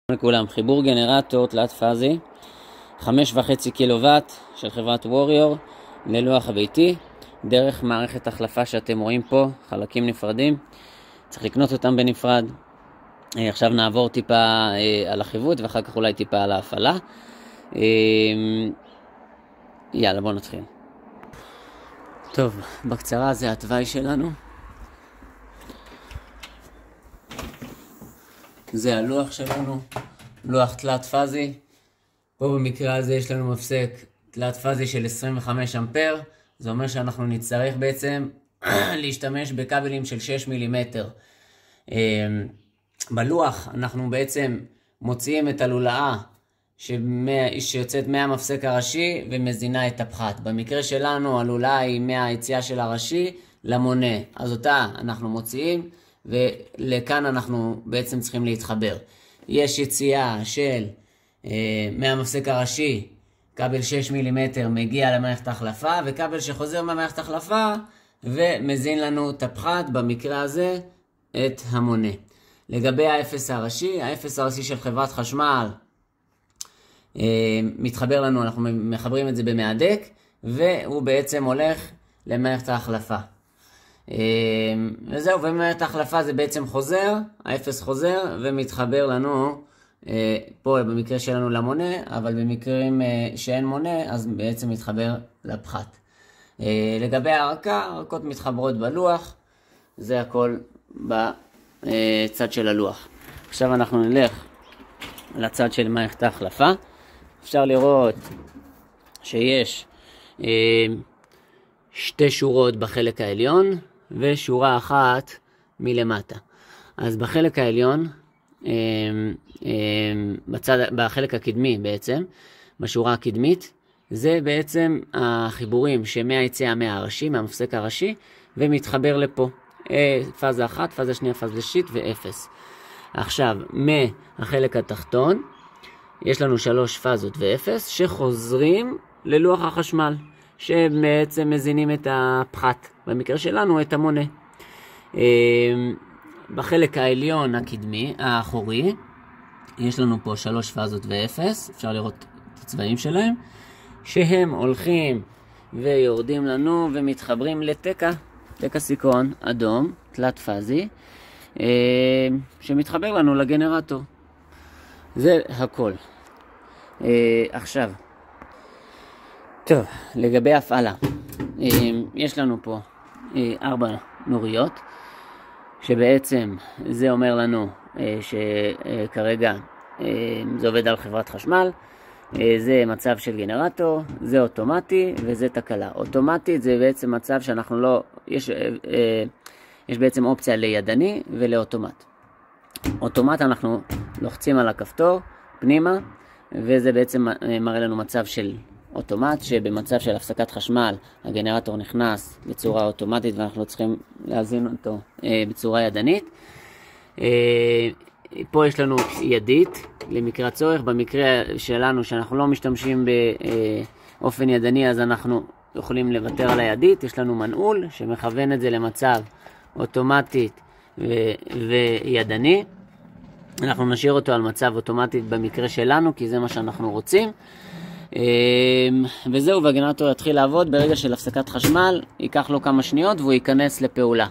לכולם, חיבור גנרטור תלת פאזי 5.5 קילוואט של חברת ווריור ללוח הביתי דרך מערכת החלפה שאתם רואים פה, חלקים נפרדים, צריך לקנות אותם בנפרד. עכשיו נעבור טיפה על החיווט ואחר כך אולי טיפה על ההפעלה. יאללה, בואו נתחיל. טוב, בקצרה זה התוואי שלנו, זה הלוח שלנו, לוח תלת פאזי. פה במקרה הזה יש לנו מפסק תלת פאזי של 25 אמפר. זה אומר שאנחנו נצטרך בעצם להשתמש בכבלים של 6 מילימטר. בלוח אנחנו בעצם מוציאים את הלולאה שיוצאת מהמפסק הראשי ומזינה את הפחת. במקרה שלנו הלולאה היא מהיציאה של הראשי למונה, אז אותה אנחנו מוציאים ולכאן אנחנו בעצם צריכים להתחבר. יש יציאה של מהמפסק הראשי, כבל 6 מילימטר מגיע למערכת החלפה, וכבל שחוזר מהמערכת החלפה ומזין לנו את הפחת, במקרה הזה את המונה. לגבי האפס הראשי, האפס הראשי של חברת חשמל מתחבר לנו, אנחנו מחברים את זה במהדק, והוא בעצם הולך למערכת ההחלפה. וזהו, ומערכת ההחלפה זה בעצם חוזר, האפס חוזר ומתחבר לנו פה במקרה שלנו למונה, אבל במקרים שאין מונה אז בעצם מתחבר לפחת. לגבי הערכה, הערכות מתחברות בלוח, זה הכל בצד של הלוח. עכשיו אנחנו נלך לצד של מערכת ההחלפה. אפשר לראות שיש שתי שורות בחלק העליון ושורה אחת מלמטה. אז בחלק העליון, בחלק הקדמי בעצם, בשורה הקדמית, זה בעצם החיבורים שמהיציאה מהראשי, מהמפסק הראשי, ומתחבר לפה. פאזה אחת, פאזה שנייה, פאזה שלישית ואפס. עכשיו, מהחלק התחתון, יש לנו 3 פאזות ואפס שחוזרים ללוח החשמל, שבעצם מזינים את הפחת, במקרה שלנו את המונה. בחלק העליון הקדמי, האחורי, יש לנו פה 3 פאזות ואפס, אפשר לראות את הצבעים שלהם, שהם הולכים ויורדים לנו ומתחברים לתקע, תקע סיכון אדום, תלת פאזי, שמתחבר לנו לגנרטור. זה הכל. עכשיו, טוב, לגבי הפעלה, יש לנו פה 4 נוריות, שבעצם זה אומר לנו שכרגע זה עובד על חברת חשמל. זה מצב של גנרטור, זה אוטומטי וזה תקלה. אוטומטית זה בעצם מצב שאנחנו לא, יש בעצם אופציה לידני ולאוטומט. אוטומט אנחנו לוחצים על הכפתור פנימה, וזה בעצם מראה לנו מצב של אוטומט, שבמצב של הפסקת חשמל הגנרטור נכנס בצורה אוטומטית ואנחנו צריכים להזין אותו בצורה ידנית. פה יש לנו ידית למקרה הצורך. במקרה שלנו שאנחנו לא משתמשים באופן ידני אז אנחנו יכולים לוותר על הידית. יש לנו מנעול שמכוון את זה למצב אוטומטית וידני. אנחנו נשאיר אותו על מצב אוטומטית במקרה שלנו כי זה מה שאנחנו רוצים. וזהו, והגנרטור יתחיל לעבוד ברגע של הפסקת חשמל, ייקח לו כמה שניות והוא ייכנס לפעולה.